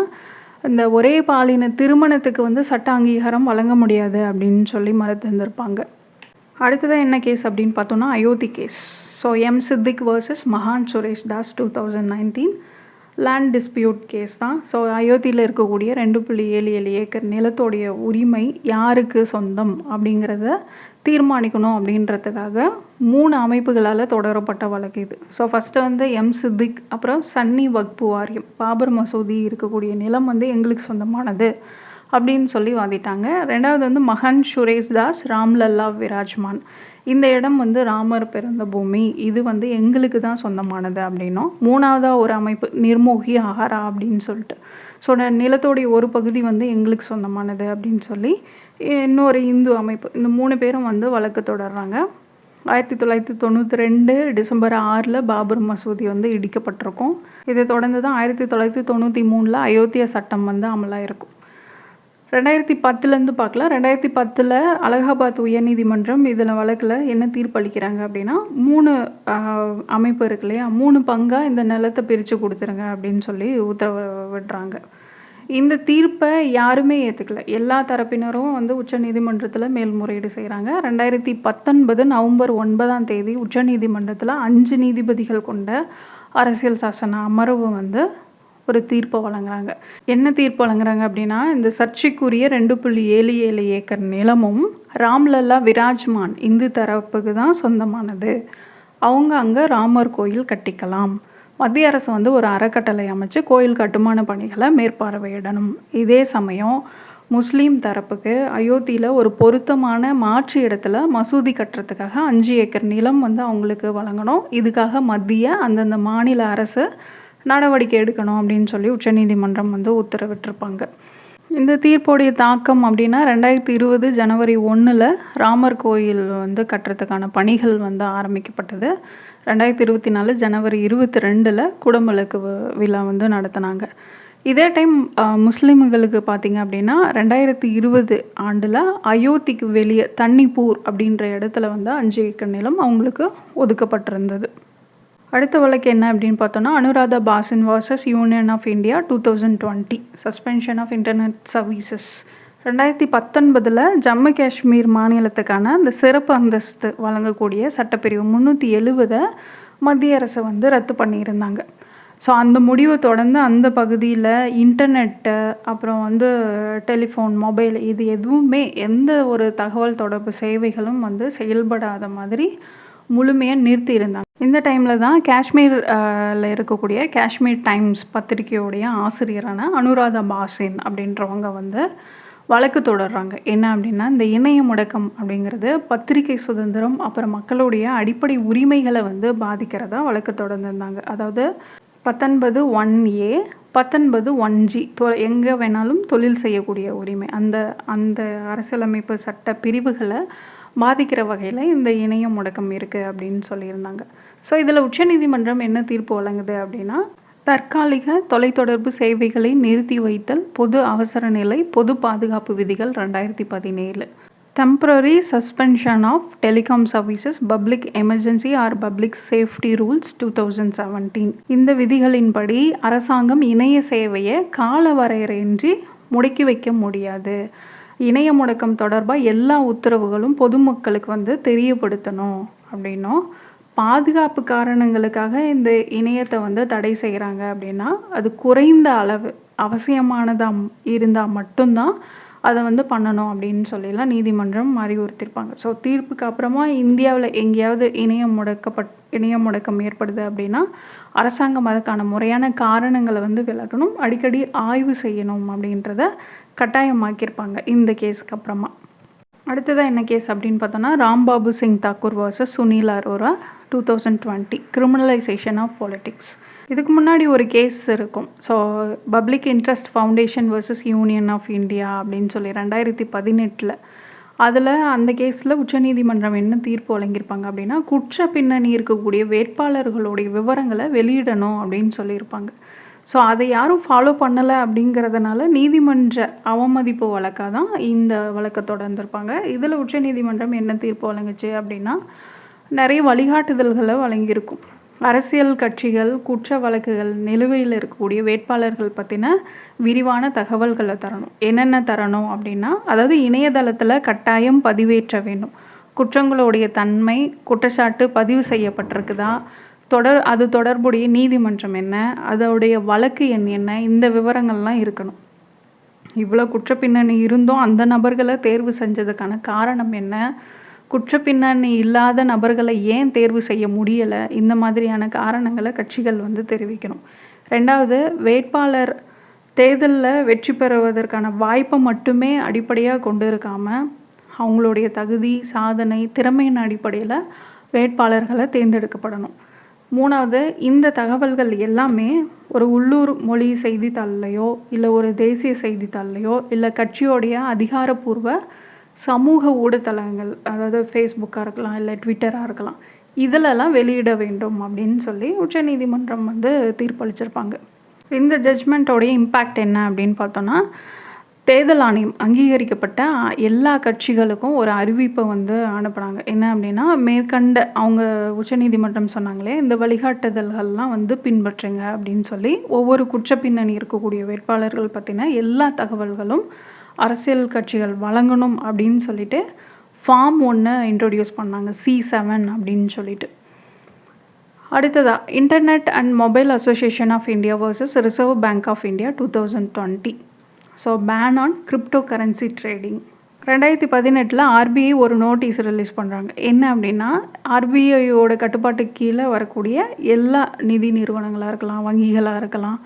இந்த ஒரே பாலின திருமணத்துக்கு வந்து சட்ட அங்கீகாரம் வழங்க முடியாது அப்படின்னு சொல்லி மறுத்திருந்திருப்பாங்க. அடுத்ததாக என்ன கேஸ் அப்படின்னு பார்த்தோன்னா Ayodhya case. So M Siddiq versus மகான் Suresh Das 2019 land dispute case தான். ஸோ அயோத்தியில் இருக்கக்கூடிய 2.77 ஏக்கர் நிலத்தோடைய உரிமை யாருக்கு சொந்தம் அப்படிங்கிறத தீர்மானிக்கணும் அப்படின்றதுக்காக 3 அமைப்புகளால் தொடரப்பட்ட வழக்கு இது. ஸோ ஃபஸ்ட்டு வந்து எம் சித்திக், அப்புறம் சன்னி வக்பு வாரியம், பாபர் மசூதி இருக்கக்கூடிய நிலம் வந்து எங்களுக்கு சொந்தமானது அப்படின்னு சொல்லி வாதிட்டாங்க. ரெண்டாவது வந்து மகன் சுரேஷ் தாஸ் ராம்லல்லா விராஜ்மான், இந்த இடம் வந்து ராமர் பிறந்த பூமி, இது வந்து எங்களுக்கு தான் சொந்தமானது அப்படின்னும். மூணாவதாக ஒரு அமைப்பு நிர்மோகி ஆஹாரா அப்படின்னு சொல்லிட்டு, ஸோ நிலத்தோடைய ஒரு பகுதி வந்து எங்களுக்கு சொந்தமானது அப்படின்னு சொல்லி இன்னொரு இந்து அமைப்பு, இந்த 3 பேரும் வந்து வழக்கு தொடர்றாங்க. 1992 டிசம்பர் 6 பாபர் மசூதி வந்து இடிக்கப்பட்டிருக்கும். இதை தொடர்ந்து தான் 1993 அயோத்தியா சட்டம் வந்து அமலாயிருக்கும். 2010 பார்க்கலாம். 2010 அலகாபாத் உயர்நீதிமன்றம் இதில் வழக்கில் என்ன தீர்ப்பளிக்கிறாங்க அப்படின்னா, 3 அமைப்பு இருக்கு இல்லையா, 3 பங்காக இந்த நிலத்தை பிரித்து கொடுத்துருங்க அப்படின்னு சொல்லி உத்தரவிடுறாங்க. இந்த தீர்ப்பை யாருமே ஏற்றுக்கல. எல்லா தரப்பினரும் வந்து உச்சநீதிமன்றத்தில் மேல்முறையீடு செய்கிறாங்க. 2019 நவம்பர் 9 உச்சநீதிமன்றத்தில் 5 நீதிபதிகள் கொண்ட அரசியல் சாசன அமர்வு வந்து ஒரு தீர்ப்பை வழங்குறாங்க. என்ன தீர்ப்பு வழங்குறாங்க அப்படின்னா, இந்த சர்ச்சைக்குரிய 2.77 ஏக்கர் நிலமும் ராம்லல்லா விராஜ்மான் இந்து தரப்புக்கு தான் சொந்தமானது. அவங்க அங்கே ராமர் கோயில் கட்டிக்கலாம். மத்திய அரசு வந்து ஒரு அறக்கட்டளை அமைச்சு கோயில் கட்டுமான பணிகளை மேற்பார்வையிடணும். இதே சமயம் முஸ்லீம் தரப்புக்கு அயோத்தியில் ஒரு பொருத்தமான மாற்று இடத்துல மசூதி கட்டுறதுக்காக 5 ஏக்கர் நிலம் வந்து அவங்களுக்கு வழங்கணும். இதுக்காக மத்திய அந்தந்த மாநில அரசு நடவடிக்கை எடுக்கணும் அப்படின்னு சொல்லி உச்சநீதிமன்றம் வந்து உத்தரவிட்டிருப்பாங்க. இந்த தீர்ப்புடைய தாக்கம் அப்படின்னா, 2020 ஜனவரி 1 ராமர் கோயில் வந்து கட்டுறதுக்கான பணிகள் வந்து ஆரம்பிக்கப்பட்டது. 2024 ஜனவரி 22 குடமுழுக்கு விழா வந்து நடத்தினாங்க. இதே டைம் முஸ்லீம்களுக்கு பார்த்தீங்க அப்படின்னா 2020 ஆண்டில் அயோத்திக்கு வெளியே தன்னிப்பூர் அப்படின்ற இடத்துல வந்து 5 ஏக்கர் நிலம் அவங்களுக்கு ஒதுக்கப்பட்டிருந்தது. அடுத்த வழக்கு என்ன அப்படின்னு பார்த்தோன்னா, Anuradha Bhasin vs union of India 2020 suspension of internet services. 2019 Jammu Kashmir மாநிலத்துக்கான அந்த சிறப்பு அந்தஸ்து வழங்கக்கூடிய சட்டப்பிரிவு 370 மத்திய அரசு வந்து ரத்து பண்ணியிருந்தாங்க. ஸோ அந்த முடிவை தொடர்ந்து அந்த பகுதியில் இன்டர்நெட்டு, அப்புறம் வந்து டெலிஃபோன், மொபைல் இது எதுவுமே எந்த ஒரு தகவல் தொடர்பு சேவைகளும் வந்து செயல்படாத மாதிரி முழுமையாக நிறுத்தி இருந்தாங்க. இந்த டைமில் தான் காஷ்மீரில் இருக்கக்கூடிய காஷ்மீர் டைம்ஸ் பத்திரிகையோடைய ஆசிரியரான அனுராதா பாசின் அப்படின்றவங்க வந்து வழக்கு தொடர்றாங்க. என்ன அப்படின்னா, இந்த இணைய முடக்கம் அப்படிங்கிறது பத்திரிகை சுதந்திரம் அப்புறம் மக்களுடைய அடிப்படை உரிமைகளை வந்து பாதிக்கிறதா வழக்கு தொடர்ந்துருந்தாங்க. அதாவது 19(1)A 19(1)G எங்கே வேணாலும் தொழில் செய்யக்கூடிய உரிமை, அந்த அந்த அரசியலமைப்பு சட்ட பிரிவுகளை பாதிக்கிற வகையில் இந்த இணைய முடக்கம் இருக்குது அப்படின்னு சொல்லியிருந்தாங்க. ஸோ இதில் உச்சநீதிமன்றம் என்ன தீர்ப்பு வழங்குது அப்படின்னா, தற்காலிக தொலைத்தொடர்பு சேவைகளை நிறுத்தி வைத்தல், பொது அவசர நிலை, பொது பாதுகாப்பு விதிகள் 2017, temporary suspension of telecom services, public emergency or public safety rules 2017. இந்த விதிகளின்படி அரசாங்கம் இணைய சேவையை கால வரையறையின்றி முடக்கி வைக்க முடியாது. இணைய முடக்கம் தொடர்பாக எல்லா உத்தரவுகளும் பொதுமக்களுக்கு வந்து தெரியப்படுத்தணும் அப்படின்னும், பாதுகாப்பு காரணங்களுக்காக இந்த இணையத்தை வந்து தடை செய்கிறாங்க அப்படின்னா அது குறைந்த அளவு அவசியமானதாக இருந்தால் மட்டும்தான் அதை வந்து பண்ணணும் அப்படின்னு சொல்லிலாம் நீதிமன்றம் அறிவுறுத்தியிருப்பாங்க. ஸோ தீர்ப்புக்கு அப்புறமா இந்தியாவில் எங்கேயாவது இணைய முடக்கம் ஏற்படுது அப்படின்னா அரசாங்கம் அதுக்கான முறையான காரணங்களை வந்து விளக்கணும், அடிக்கடி ஆய்வு செய்யணும் அப்படின்றத கட்டாயமாக்கியிருப்பாங்க இந்த கேஸுக்கு அப்புறமா. அடுத்ததாக என்ன கேஸ் அப்படின்னு பார்த்தோன்னா, Rambabu Singh Thakur vs Sunil Arora 2020 criminalisation of politics. இதுக்கு முன்னாடி ஒரு கேஸ் இருக்கும். So public interest foundation vs union of India அப்படின்னு சொல்லி 2018. அதில் அந்த கேஸில் உச்சநீதிமன்றம் என்ன தீர்ப்பு வழங்கியிருப்பாங்க அப்படின்னா, குற்ற பின்னணி இருக்கக்கூடிய வேட்பாளர்களுடைய விவரங்களை வெளியிடணும் அப்படின்னு சொல்லியிருப்பாங்க. ஸோ அதை யாரும் ஃபாலோ பண்ணலை அப்படிங்கிறதுனால நீதிமன்ற அவமதிப்பு வழக்காக தான் இந்த வழக்கை தொடர்ந்துருப்பாங்க. இதில் உச்சநீதிமன்றம் என்ன தீர்ப்பு வழங்குச்சு அப்படின்னா, நிறைய வழிகாட்டுதல்களை வழங்கியிருக்கும். அரசியல் கட்சிகள் குற்ற வழக்குகள் நிலுவையில் இருக்கக்கூடிய வேட்பாளர்கள் பற்றின விரிவான தகவல்களை தரணும். என்னென்ன தரணும் அப்படின்னா, அதாவது இணையதளத்தில் கட்டாயம் பதிவேற்ற வேண்டும். குற்றங்களுடைய தன்மை, குற்றச்சாட்டு பதிவு செய்யப்பட்டிருக்குதா, அது தொடர்புடைய நீதிமன்றம் என்ன, அதோடைய வழக்கு எண் என்ன, இந்த விவரங்கள்லாம் இருக்கணும். இவ்வளோ குற்றப்பின்னணி இருந்தும் அந்த நபர்களை தேர்வு செஞ்சதுக்கான காரணம் என்ன, குற்றப்பின்னணி இல்லாத நபர்களை ஏன் தேர்வு செய்ய முடியலை, இந்த மாதிரியான காரணங்களை கட்சிகள் வந்து தெரிவிக்கணும். ரெண்டாவது, வேட்பாளர் தேர்தலில் வெற்றி பெறுவதற்கான வாய்ப்பை மட்டுமே அடிப்படையாக கொண்டு இருக்காமல் அவங்களுடைய தகுதி, சாதனை, திறமையின் அடிப்படையில் வேட்பாளர்களை தேர்ந்தெடுக்கப்படணும். மூணாவது, இந்த தகவல்கள் எல்லாமே ஒரு உள்ளூர் மொழி செய்தித்தாள்லையோ இல்லை ஒரு தேசிய செய்தித்தாள்லையோ இல்லை கட்சியோடைய அதிகாரப்பூர்வ சமூக ஊடகத்தலங்கள், அதாவது ஃபேஸ்புக்காக இருக்கலாம் இல்லை ட்விட்டராக இருக்கலாம், இதிலெல்லாம் வெளியிட வேண்டும் அப்படின்னு சொல்லி உச்சநீதிமன்றம் வந்து தீர்ப்பளிச்சிருப்பாங்க. இந்த ஜட்ஜ்மெண்ட்டோடைய இம்பேக்ட் என்ன அப்படின்னு பார்த்தோன்னா, தேர்தல் ஆணையம் அங்கீகரிக்கப்பட்ட எல்லா கட்சிகளுக்கும் ஒரு அறிவிப்பை வந்து அனுப்புனாங்க. என்ன அப்படின்னா, மேற்கண்ட அவங்க உச்சநீதிமன்றம் சொன்னாங்களே இந்த வழிகாட்டுதல்கள்லாம் வந்து பின்பற்றுங்க அப்படின்னு சொல்லி ஒவ்வொரு குற்றப்பின்னணி இருக்கக்கூடிய வேட்பாளர்கள் பற்றின எல்லா தகவல்களும் அரசியல் கட்சிகள் வழங்கணும் அப்படின்னு சொல்லிட்டு ஃபார்ம் 1 இன்ட்ரொடியூஸ் பண்ணாங்க, C7 அப்படின்னு சொல்லிட்டு. அடுத்ததாக, internet and mobile association of India vs reserve bank of India 2020. So ban on cryptocurrency trading. 2018 RBI ஒரு நோட்டீஸ் ரிலீஸ் பண்ணுறாங்க. என்ன அப்படின்னா, RBIயோட கட்டுப்பாட்டுக்கு கீழே வரக்கூடிய எல்லா நிதி நிறுவனங்களாக இருக்கலாம், வங்கிகளாக இருக்கலாம்,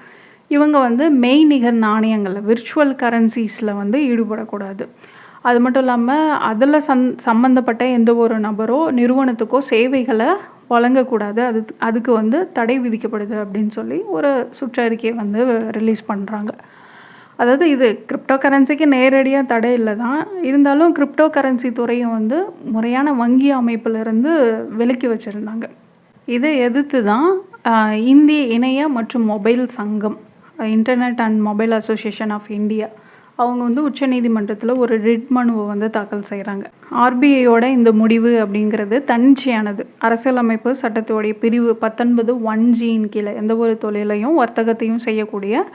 இவங்க வந்து மெய்நிகர் நாணயங்களில் விர்ச்சுவல் கரன்சிஸில் வந்து ஈடுபடக்கூடாது. அது மட்டும் இல்லாமல் அதில் சம்மந்தப்பட்ட எந்த ஒரு நபரோ நிறுவனத்துக்கோ சேவைகளை வழங்கக்கூடாது, அதுக்கு வந்து தடை விதிக்கப்படுது அப்படின்னு சொல்லி ஒரு சுற்றறிக்கையை வந்து ரிலீஸ் பண்ணுறாங்க. அதாவது இது கிரிப்டோ கரன்சிக்கு நேரடியாக தடை இல்லை தான், இருந்தாலும் கிரிப்டோ கரன்சி துறையை வந்து முறையான வங்கி அமைப்பிலிருந்து விலக்கி வச்சுருந்தாங்க. இதை எதிர்த்து தான் இந்திய இணைய மற்றும் மொபைல் சங்கம், internet and mobile association of India, அவங்க வந்து உச்சநீதிமன்றத்தில் ஒரு ரிட் மனுவை வந்து தாக்கல் செய்கிறாங்க. ஆர்பிஐயோட இந்த முடிவு அப்படிங்கிறது தன்னிச்சையானது. அரசியலமைப்பு சட்டத்தோடைய பிரிவு 19(1)(g) கீழே எந்த ஒரு தொழிலையும் வர்த்தகத்தையும் செய்யக்கூடிய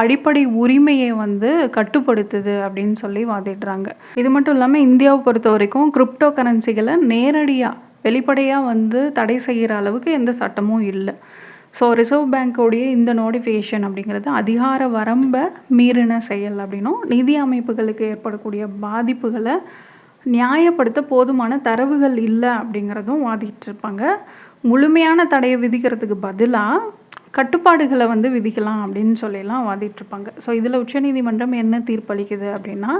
அடிப்படை உரிமையை வந்து கட்டுப்படுத்துது அப்படின்னு சொல்லி வாதிடுறாங்க. இது மட்டும் இல்லாமல் இந்தியாவை பொறுத்த வரைக்கும் கிரிப்டோ கரன்சிகளை நேரடியாக வெளிப்படையாக வந்து தடை செய்கிற அளவுக்கு எந்த சட்டமும் இல்லை. ஸோ ரிசர்வ் பேங்க்கோடைய இந்த நோட்டிஃபிகேஷன் அப்படிங்கிறது அதிகார வரம்பை மீறின செயல் அப்படின்னும், நிதி அமைப்புகளுக்கு ஏற்படக்கூடிய பாதிப்புகளை நியாயப்படுத்த போதுமான தரவுகள் இல்லை அப்படிங்கிறதும் வாதிட்டு இருப்பாங்க. முழுமையான தடையை விதிக்கிறதுக்கு பதிலாக கட்டுப்பாடுகளை வந்து விதிக்கலாம் அப்படின்னு சொல்லிலாம் வாதிட்டுருப்பாங்க. ஸோ இதில் உச்சநீதிமன்றம் என்ன தீர்ப்பளிக்குது அப்படின்னா,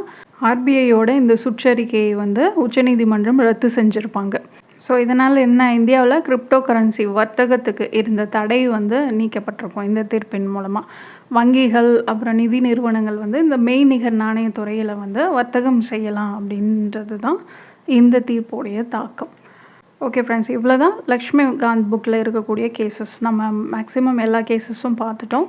ஆர்பிஐயோட இந்த சுற்றறிக்கையை வந்து உச்சநீதிமன்றம் ரத்து செஞ்சுருப்பாங்க. ஸோ இதனால் என்ன, இந்தியாவில் கிரிப்டோ கரன்சி வர்த்தகத்துக்கு இருந்த தடை வந்து நீக்கப்பட்டிருக்கும் இந்த தீர்ப்பின் மூலமாக. வங்கிகள் அப்புறம் நிதி நிறுவனங்கள் வந்து இந்த மெய்நிகர் நாணயத்துறையில் வந்து வர்த்தகம் செய்யலாம் அப்படின்றது தான் இந்த தீர்ப்புடைய தாக்கம். ஓகே ஃப்ரெண்ட்ஸ், இவ்வளோ தான் லக்ஷ்மிகாந்த் புக்கில் இருக்கக்கூடிய கேசஸ். நம்ம மேக்ஸிமம் எல்லா கேசஸும் பார்த்துட்டோம்.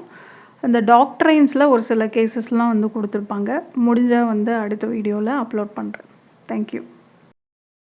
இந்த டாக்ட்ரைன்ஸில் ஒரு சில கேசஸ்லாம் வந்து கொடுத்துருப்பாங்க. முடிஞ்சால் வந்து அடுத்த வீடியோவில் அப்லோட் பண்ணுறேன். தேங்க்யூ.